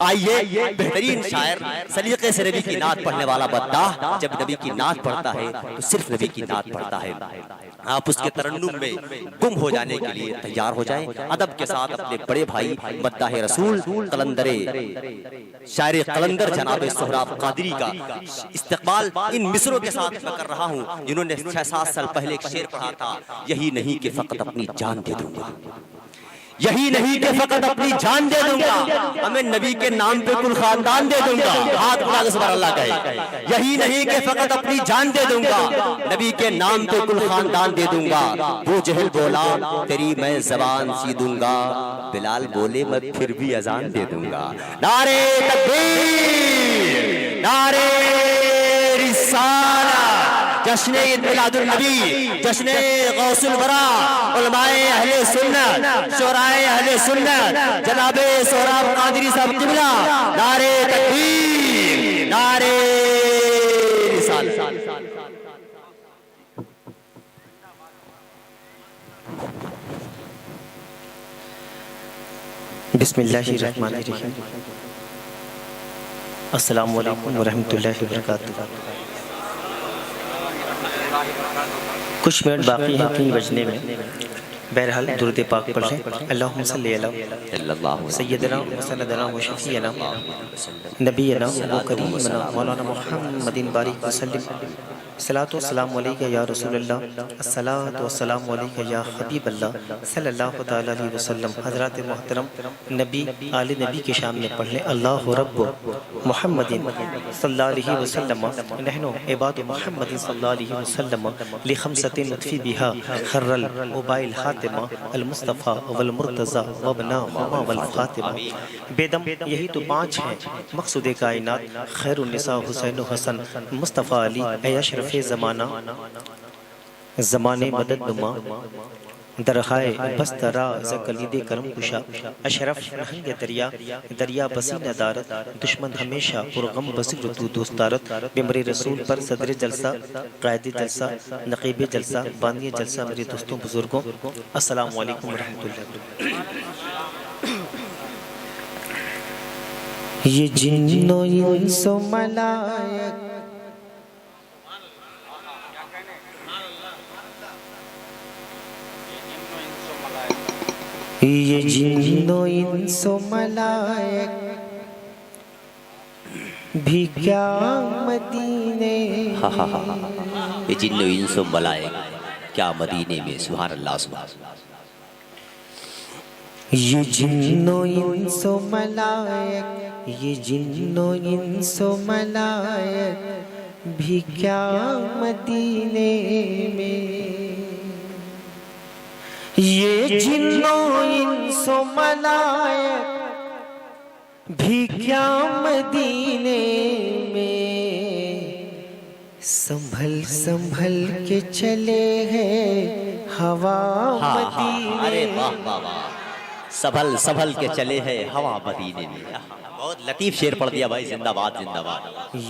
आइए बेहतरीन शायर सलीके से नबी की नात पढ़ने वाला बद्दाह जब नबी की नात पढ़ता है तो सिर्फ नबी की नात पढ़ता है। आप उसके तरन्नुम में गुम हो जाने के लिए तैयार हो जाएं। अदब के साथ अपने बड़े भाई मद्दाह रसूल कलंदरे शायर कलंदर जनाब सोहराब कादरी का इस्तेक़बाल इन मिसरों के साथ मैं कर रहा हूँ, जिन्होंने 6-7 साल पहले एक शेर पढ़ा था, यही नहीं कि फकत अपनी जान दे दूंगा, यही नहीं कि फकत अपनी जान दे दूंगा, हमें नबी के नाम पे कुल खानदान दे दूंगा। हाथ उठा के सुभान अल्लाह कहे। यही नहीं कि फकत अपनी जान दे दूंगा, नबी के नाम पे कुल खानदान दे दूंगा। वो जहल बोला तेरी मैं जबान सी दूंगा, बिलाल बोले मैं फिर भी अजान दे दूंगा। नारे तकबीर, नारे रिसाला, जश्न ईद मिलादुल नबी, जश्न गौसुल वरा, उलमाए अहले सुन्नत, शोराए अहले सुन्नत, जनाबे सोहराब कादरी साहब किबला, नारे तकबीर, नारे रिसालत। बिस्मिल्लाहिर्रहमानिर्रहीम। अस्सलामु अलैकुम वरहमतुल्लाहि वबरकातुहू। कुछ मिनट बाकी हैं 3 बजने में। बहरहाल दुरूद पाक पढ़ लें। अल्लाहुम्मा सल्ली अला सय्यदना व सनदना व शफीअना नबीना व करीमना मौलाना मुहम्मदिन बारिक वसल्लम। सलातो सलाम अलैका या रसूलल्लाह, अस्सलातो वस्सलामु अलैका या हबीबल्लाह सल्लल्लाहु तआला अलैहि वसल्लम। हज़रात मोहतरम नबी आले नबी के सामने पढ़ लें। अल्लाहु रब्बु मुहम्मदिन सल्लल्लाहु अलैहि वसल्लम नहनु इबादु मुहम्मदिन सल्लल्लाहु अलैहि वसल्लम लि खमसतिन नुत्फी बिहा खर्रल मोबाइल हातिमा अल मुस्तफ़ा वल मुर्तज़ा वबना मामा वल फातिमा। बेदम यही तो 5 हैं मकसूद कायनात, खैरुन निसा हुसैन हसन मुस्तफ़ा अली अशरफ ज़माना, ज़माने मदद नुमा दरखाए बस्तरा ज़कलीदे करम कुशा, अशरफ नहंग दरिया दरिया बसी नदारत, दुश्मन हमेशा पुरगम बसीर तू दोस्तारत। बिमरे रसूल पर सदर जलसा, कायदे जलसा, नकीब जलसा, बानिय जलसा। मेरे दोस्तों बुजुर्गों, अस्सलामु अलैकुम वरहमतुल्लाह। ये जिन्नो इंसो मलाइक, ये जिन्नो इंसो मलाइक भी क्या मदीने, ये जिन्नो इंसो मलाइक क्या मदीने में। सुभान अल्लाह सुभान। ये जिन्नो इंसो मलाइक, ये जिन्नो इंसो मलाइक भी क्या मदीने में। ये जिन्नो इंसो मलाइक भी क्या मदीने में। संभल संभल के चले हैं हवा मदीने। अरे वाह वाह वाह, संभल संभल के चले हैं हवा मदीने में। बहुत लतीफ शेर पढ़ दिया भाई, जिंदाबाद जिंदाबाद।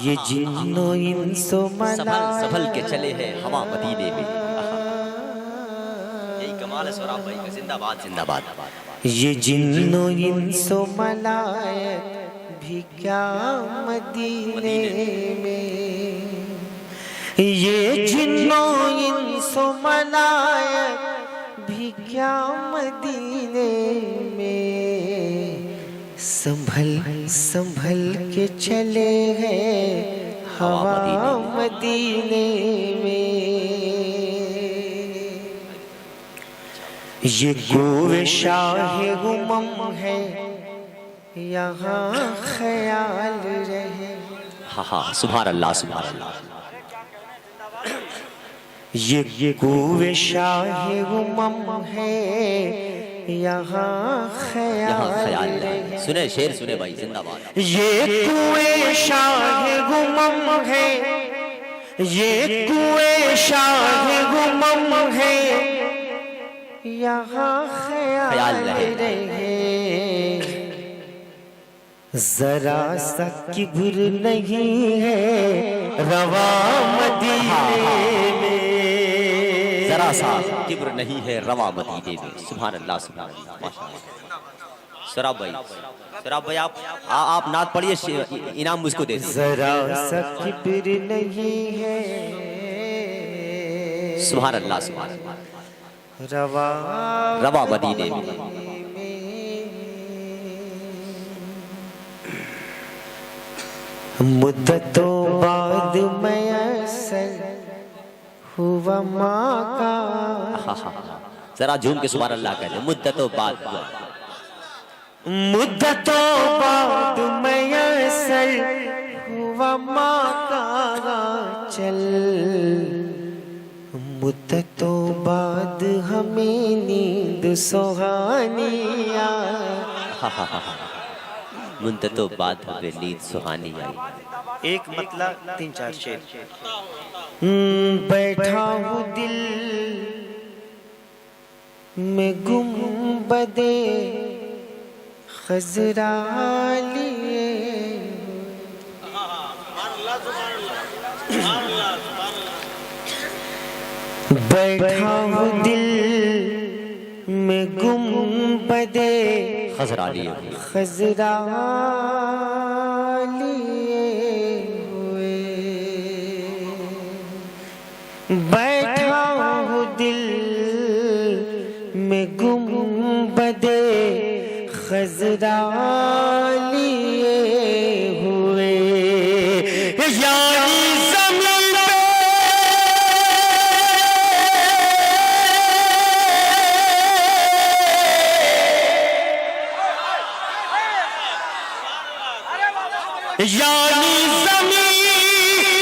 ये जिन्नो इंसो मलाइक, संभल संभल के चले हैं हवा मदीने में। सोहराब भाई का जिंदाबाद जिंदाबाद। ये जिन्नो इंसो मलाइक भी क्या मदीने में। ये जिन्नो इंसो मलाइक भी क्या मदीने में। संभल संभल के चले हैं हवा मदीने में। ये गोवे शाहे गुमम है यहाँ ख्याल रहे। हाँ हाँ सुभान अल्लाह सुभान अल्लाह। ये गोवे शाहे गुमम है यहाँ ख्याल रहे। सुने शेर सुने भाई, जिंदाबाद। ये कुएं शाहे गुमम है, ये कुएं शाहे गुमम है यहाँ ख्याल रहे। जरा सा किब्र नहीं है रवा मदीने में। जरा सा किब्र नहीं है रवा मदीने में। सुभान अल्लाह सुभान अल्लाह, माशाअल्लाह। सराब भाई आप नात पढ़िए, इनाम मुझको दे दीजिए। जरा सा किब्र नहीं है, सुभान अल्लाह, सुभान अल्लाह। रवा मदीने में मुद्दतों बाद मयस्सर हुआ माँ का। जरा झूम के सुभान अल्लाह कहते, मुद्दतों बाद मयस्सर हुआ माँ का चल, मुद्दतों बाद हमें नींद सुहानी आई। मुद्दतों बाद हमें नींद सुहानी आई। एक मतलब 3-4 शेर। बैठा हूँ दिल में गुंबदे खजरा लिए, बैठा हूँ दिल में गुंबदे खजरा लिए हुए, बैठा हूँ दिल में गुंबदे खजरा लिए हुए, यानी ज़मीन पे, यानी ज़मीन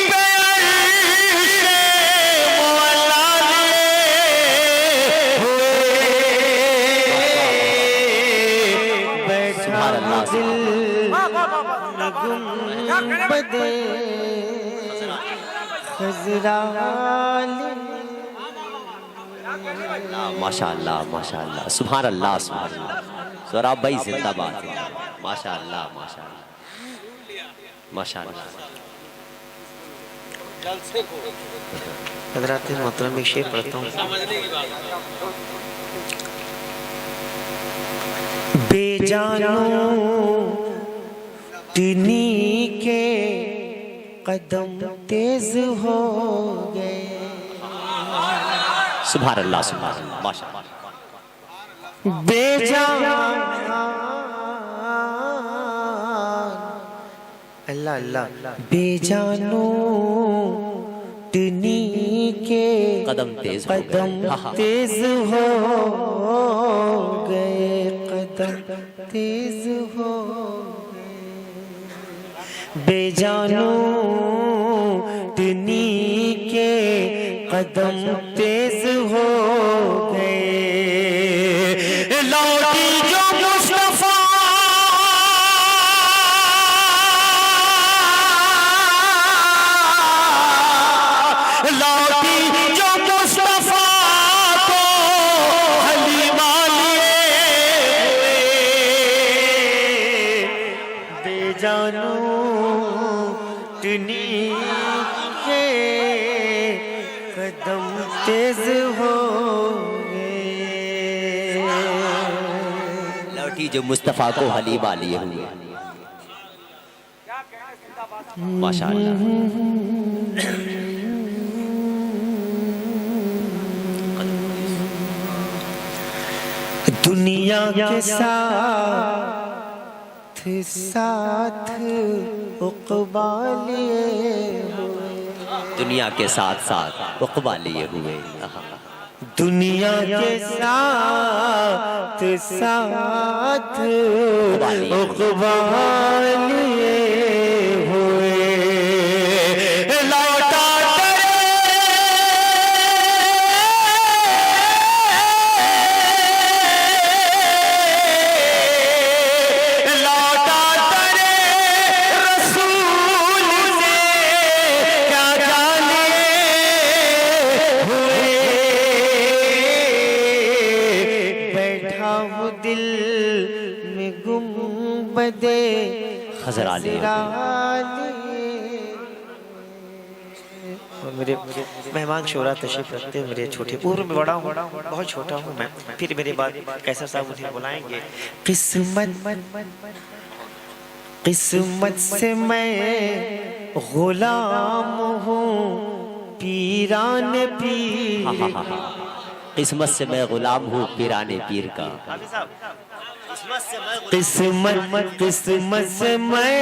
पे अर्शे मौला हुए, बैठा दिल में गुंबदे खजरा लिए। माशाअल्लाह, माशाअल्लाह, सुभान अल्लाह, सुभान अल्लाह। सराब भाई जिंदाबाद, माशाअल्लाह, माशाअल्लाह, माशाअल्लाह। हज़रात मोहतरम एक शेर पढ़ता हूँ। बेजानो तिनी के कदम तेज हो गए, सुभान अल्लाह, सुभान अल्लाह, माशाअल्लाह। बेजान अल्लाह अल्लाह, बेजानो तिनी के कदम तेज हो गए। कदम तेज हो गए, कदम तेज हो गए, बेजानो तिनी के कदम तेज हो गए, लौटी जो मुस्तफा जानो तुनी के कदम तेज हो गए, लौटी जो मुस्तफा को हलीमा लिए हुए, माशाअल्लाह। दुनिया के साथ साथ उक़बा लिए हुए, दुनिया के साथ साथ उक़बा लिए हुए, दुनिया के साथ साथ उक़बा लिए हुए, खजरा लिए। मेरे मेहमान शोरा तशरीफ रखते हैं, मेरे छोटे उम्र में बड़ा हूँ, बहुत छोटा हूँ मैं। फिर मेरे बाद कैसर साहब मुझे बुलाएंगे। किस्मत से मैं गुलाम हूँ पीरान पीर। किस्मत से मैं गुलाम हूँ पीराने पीर का। किस्मत से मैं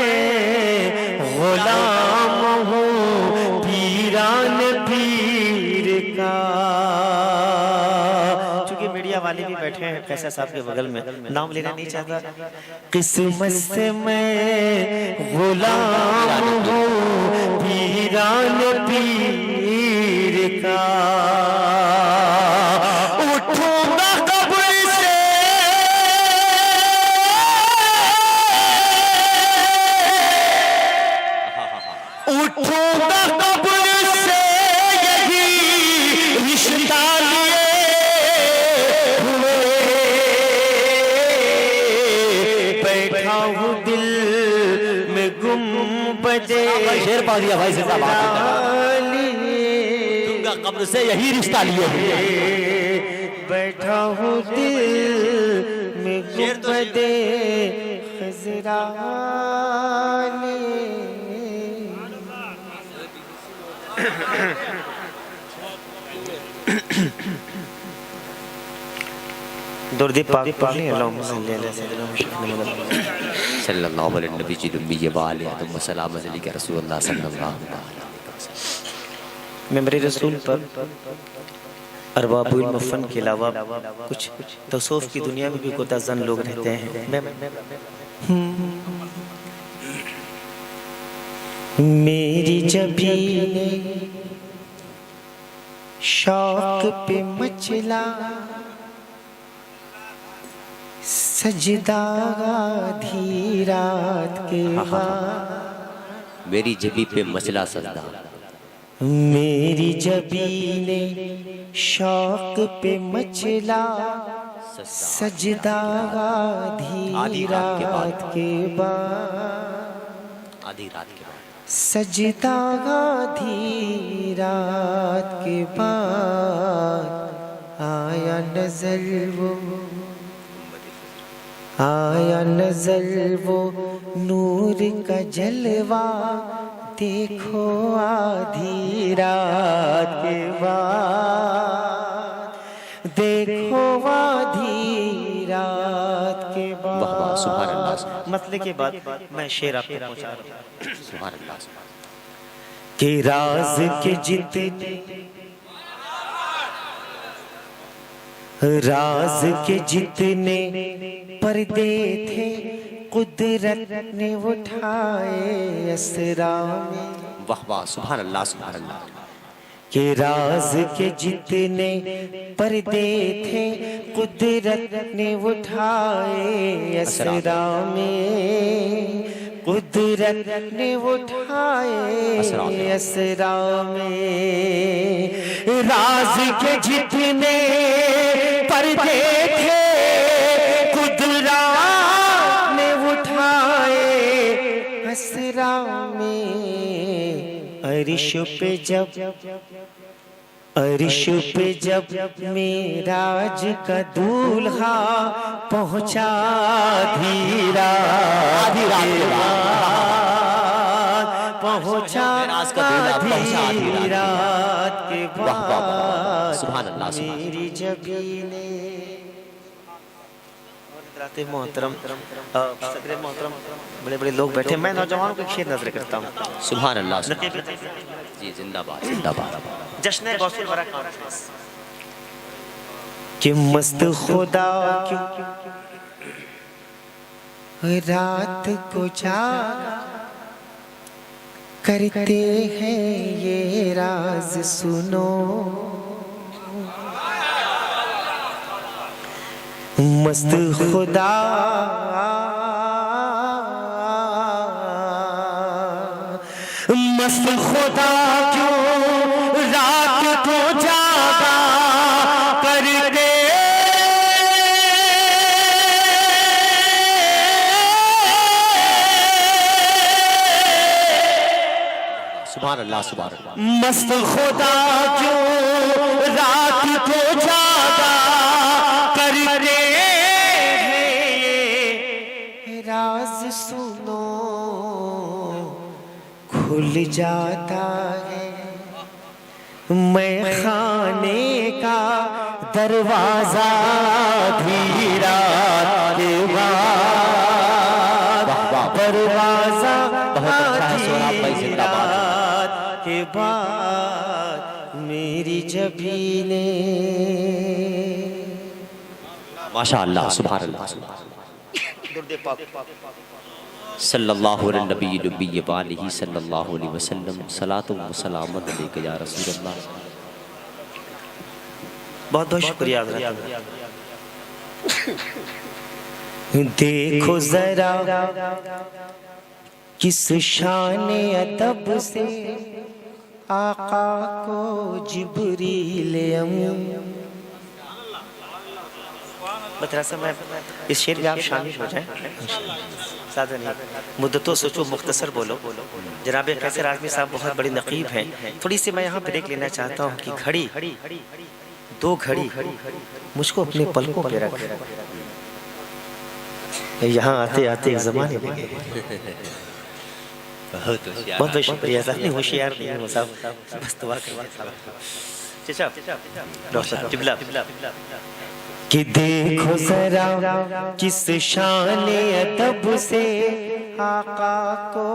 गुलाम हूँ पीरान पीर का। चूंकि मीडिया वाले भी बैठे हैं कैसर साहब के बगल में, नाम लेना नहीं चाहता। किस्मत से मैं गुलाम हूँ पीरान पीर का। शेर पा दिया भाई से दूंगा कब्र से यही रिश्ता लिए बैठा हूँ दिल में गुंबदे खजरा दुर्द पाक पढ़ने अल्लाहुम्मा सल्ली अला सय्यिदिना मुहम्मद सल्लल्लाहु अलैहि वसल्लम अलैहि रसूलुल्लाह सल्लल्लाहु अलैहि वसल्लम। मैं मेरे रसूल पर अरबाबुल मुफन के अलावा कुछ तौसूफ की दुनिया में भी कोताजन लोग रहते हैं। मेरी जबीने शौक पे मचला सजदा आधी रात के बाद। मेरी जबी पे मचला सजदा। मेरी जबीने शौक पे मचला सजदा आधी रात के बाद। आधी रात के बाद सजदा आधी रात के बाद आया नजर वो नूर का जलवा देखो आधी रात के बाद। देखो आधी रात के बाद। सुभान अल्लाह। मसले के बाद मैं शेर आपको पहुंचा रहा हूं। सुभान अल्लाह। के राज के जितने राज के जितने पर्दे थे कुदरत ने उठाए असरा में। वाह वाह सुभान अल्लाह सुभान अल्लाह। के राज के जितने पर्दे थे कुदरत ने उठाए असरा में। कुदरत ने उठाए असरा में। राज के जितने पर्दे थे कुदरत ने उठाए असरा में। अरिश पे जब मेराज का दूल्हा पहुंचा धीरा पहुंचा आधी रात के बाद। सुभान अल्लाह। मेरी जबीने मोहतरम सदर मोहतरम बड़े बड़े लोग बैठे, मैं नौजवानों के शेर नजर करता हूँ। सुभान अल्लाह। जी जिंदाबाद जिंदाबाद। जश्न गौसुल वरा कॉन्फ्रेंस कि मस्त खुदा क्यों रात को जागा करते हैं ये राज सुनो। मस्त खुदा मस्त खुदा क्यों रात को जागा करते सुभान अल्लाह सुभान अल्लाह। मस्त खुदा जो रात को जागा करते हैं, राज सुनो खुल जाता है। मैं खाने का दरवाजा धीरा के बाद, दरवाजा के बाद मेरी जबीने। माशाअल्लाह सुभान अल्लाह। सल्लल्लाहु अलैहि नबी सल्लल्लाहु अलैहि वसल्लम सलातु व सलाम अलैका या रसूल अल्लाह। बहुत बहुत शुक्रिया। देखो जरा किस शान अदब से आका को जिब्रील मदरसा में इस शेर में आप शामिल हो जाएं। ज़्यादा नहीं, मुद्दतों सोचो, मुख्तसर बोलो। जनाब कैसर आज़मी साहब बहुत बड़े नकीब हैं। थोड़ी सी मैं यहाँ ब्रेक लेना चाहता हूँ कि घड़ी, दो घड़ी मुझको अपने पलकों पे रख। यहाँ आते आते एक ज़माने में बहुत शुक्रिया साहब, नहीं होशियार नहीं हो साहब, बस दुआ कि देखो जरा किस शान अदब से आका को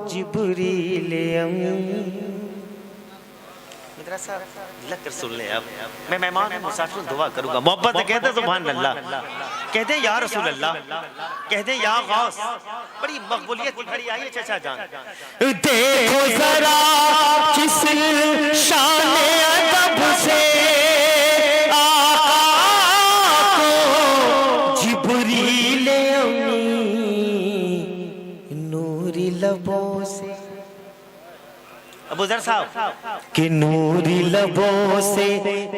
जिब्रील लग कर सुन ले। अब मैं मेहमान हूं, मुसाफिर दुआ करूंगा। मोहब्बत से कहते सुभान अल्लाह, कहते या रसूल अल्लाह, कहते या गौस। बड़ी मकबूलियत की घड़ी आई है चाचा जान। देखो जरा किस शान अदब से आका को जिब्रील नूरी लबों से, अबू ज़र साहब कि नूरी लबों से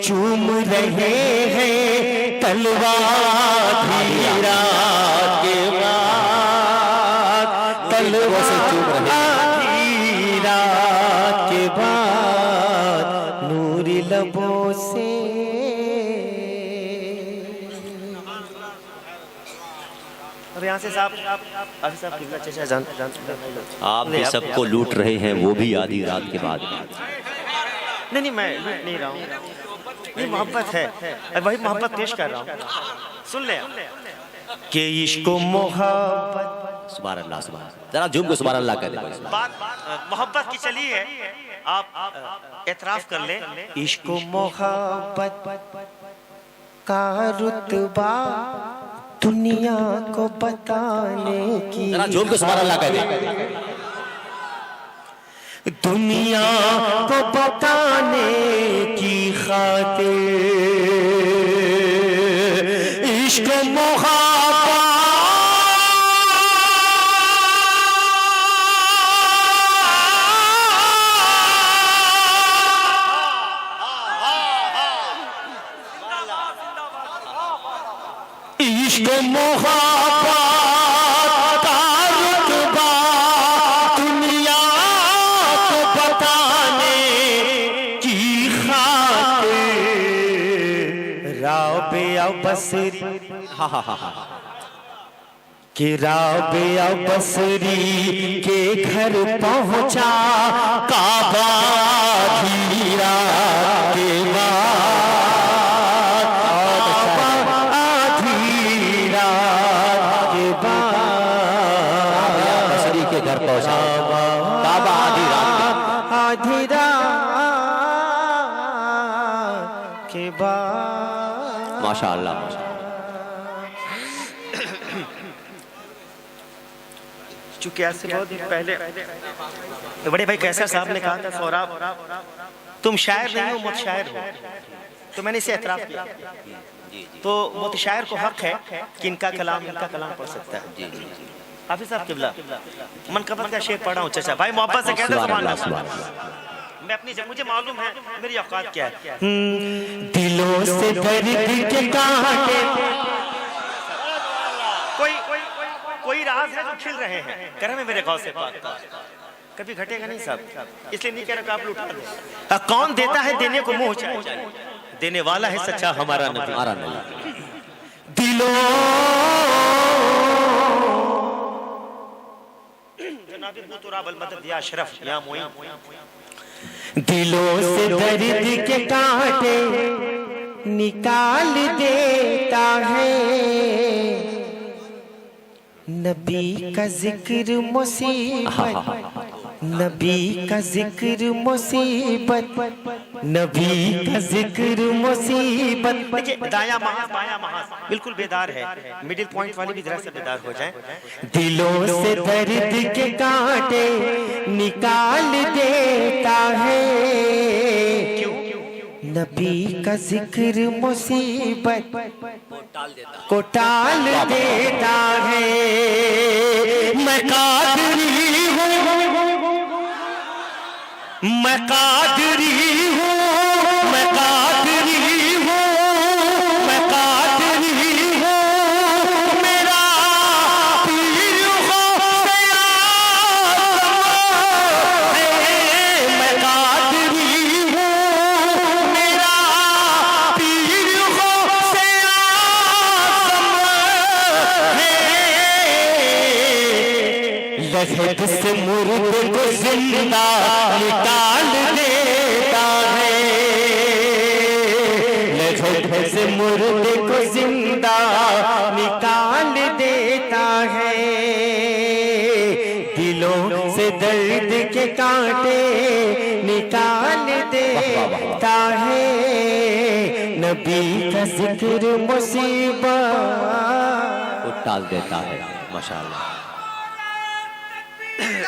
चूम रहे हैं तलवार धीरा के बाद, तलवार से चूम रहे धीरा के बाद नूरी लबों से। अब यहाँ से साहब आप भी सबको लूट रहे हैं, वो भी आधी रात के बाद। नहीं मैं लूट नहीं रहा हूँ, ये मोहब्बत है, वही मोहब्बत पेश कर रहा हूँ। सुन ले कि इश्क मोहब्बत, सुभान अल्लाह सुभान, जरा झूम के सुभान अल्लाह कह दे। बात मोहब्बत की चली है, आप एतराफ कर ले। इश्क मोहब्बत का रुतबा दुनिया को बताने की, जरा झूम के सुभान अल्लाह कह दे। दुनिया को बताने की खातिर इश्क मोहब्बत इश्क मोहब्बत का रुतबा दुनिया को बताने की खातिर राबिया बसरी, कि राबिया बसरी के घर पहुंचा काबा धीरा के माशाअल्लाह। चूंकि आज से बहुत पहले बड़े भाई कैसर साहब ने कहा था, सौराब तुम शायर नहीं हो मुतशायर हो, तो मैंने इसे एतराफ किया। तो मुतशायर को हक है कि इनका कलाम पढ़ सकता है। हाफिज साहब किबला मनकबत का शेर पढ़ा हूँ चाचा भाई, मोहब्बत से कहते सुभान अल्लाह। मैं अपनी मुझे मालूम है मेरी औकात क्या है। दिलों से दर्द के कांटे, कोई राज है जो खिल रहे हैं, करम है मेरे गौसे पाक का। कभी घटेगा नहीं साहब, इसलिए नहीं कह रहा कि आप लुटा दो। कौन देता है देने को मुंह चाहे, देने वाला है सच्चा हमारा नबी। हमारा नबी दिलो जनाबी मुतराबल मदद या अशरफ या मोइन, दिलों से दर्द के कांटे निकाल देता है, नबी का जिक्र मुसीबत, नबी का जिक्र मुसीबत, नबी का जिक्र मुसीबत। देखिए दाया महाज बाया महाज बिल्कुल बेदार है, मिडिल पॉइंट वाली भी जरा से बेदार हो जाए। दिलों से दर्द के कांटे निकाल देता है, नबी का जिक्र मुसीबत को टाल देता है। मैं कादरी हूँ, मैं कादरी हूँ, मैं कादरी हूँ, मैं कादरी हूँ, मेरा पीर गौसे आज़म है। मैं कादरी हूँ, मेरा पीर गौसे आज़म है। लहद से मुर्दे को जिंदा निकाल देता है, लहद से मुर्दे को जिंदा निकाल देता है, दिलों से दर्द के कांटे निकाल देता है, नबी का जिक्र मुसीबत को टाल देता है। माशाअल्लाह,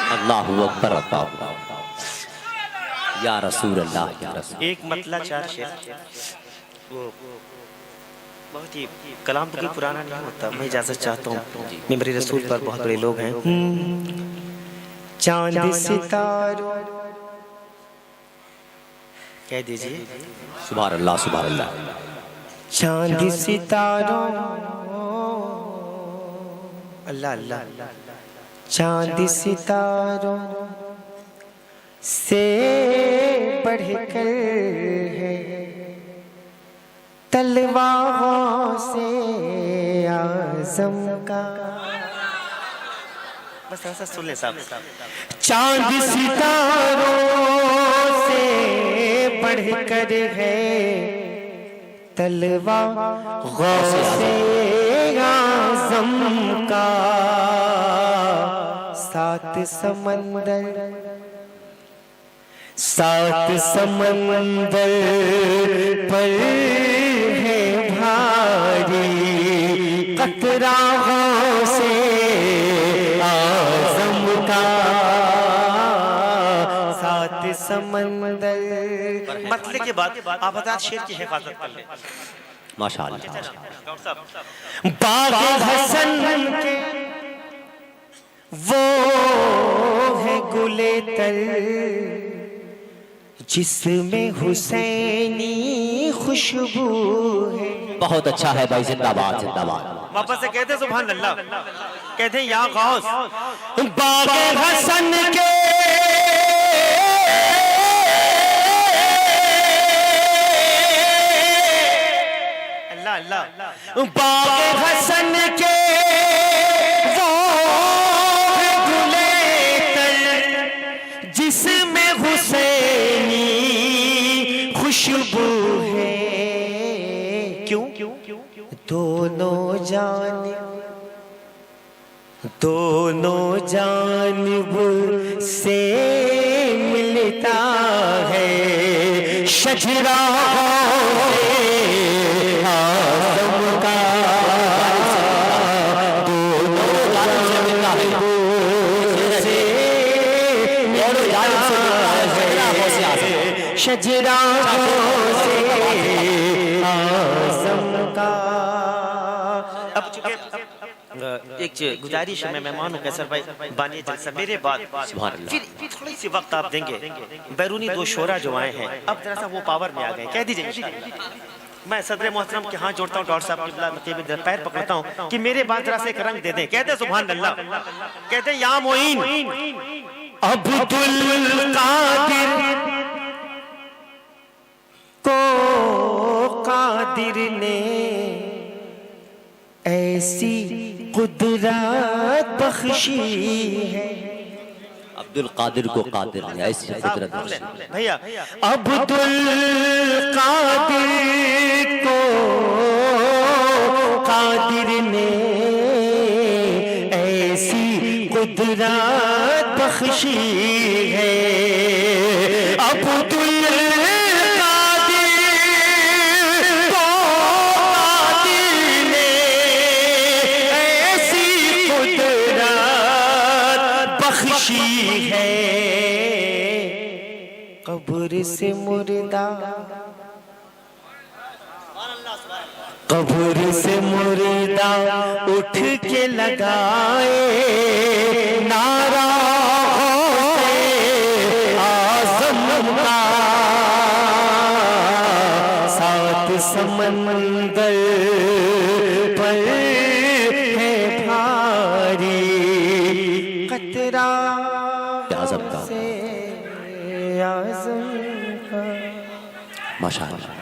अल्लाहु अकबर, अल्लाहु या रसूल अल्लाह, या रसूल। एक मतला चार शेर, वो बहुत ही कलाम तो कोई पुराना नहीं होता, मैं इजाजत चाहता हूँ, मेरे रसूल पर बहुत बड़े लोग हैं। चांद सितारों कह दीजिए, सुभान अल्लाह, सुभान अल्लाह। चांद सितारों अल्लाह अल्लाह, चांद सितारों से बढ़कर है, तलवारों से आज़म का। बस ऐसा सुन ले साहब। चांद सितारों से बढ़कर है, तलवारों से आज़म का, सात समंदर, सात समंदर पर है भारी, कतराओं से आज़म का, सात समंदर। मतलब के बाद आप बता शेर की हिफाजत कर ले। माशाअल्लाह। बाग हसन के वो है गुले तल, जिसमें हुसैनी खुशबू है। बहुत अच्छा है भाई, जिंदाबाद जिंदाबाद। वापस से कहते सुभान अल्लाह, कहते या गौस। बाग हसन के अल्लाह अल्लाह, बाग हसन के वो है गुले तल, जिसमें हुसैनी खुशबू है। क्यों? दोनों जानिब से मिलता है शजरा आज़म का, दोनों जानिब से मिलता है शजरा से आज़म का। अब चुके एक गुजारिश है, मैं मेहमान हूँ कैसर भाई बानी जलसा, मेरे बाद फिर थोड़ी सी वक्त आप देंगे, बैरूनी दो शोरा जो आए हैं अब जरा सा वो पावर में आ गए, कह दीजिए। मैं सदर मोहतरम के हाथ जोड़ता हूँ, डॉक्टर साहब के पैर पकड़ता हूँ कि मेरे बाद जरा से एक रंग दे दें, कहते सुभान अल्लाह, कहते या मोइन अब्दुल कादिर को कादिर ने ऐसी कुदरत बख्शी है। अब्दुल कादिर को कादिर ने ऐसी कुदरत बख्शी। भैया अब्दुल कादिर को कादिर ने ऐसी कुदरत बख्शी है। अब्दुल कब्र से मुर्दा, कब्र से मुर्दा उठ के लगाए नारा आज़म का। सात समंदर पर है भारी कतरा से आज़म का। माशाअल्लाह।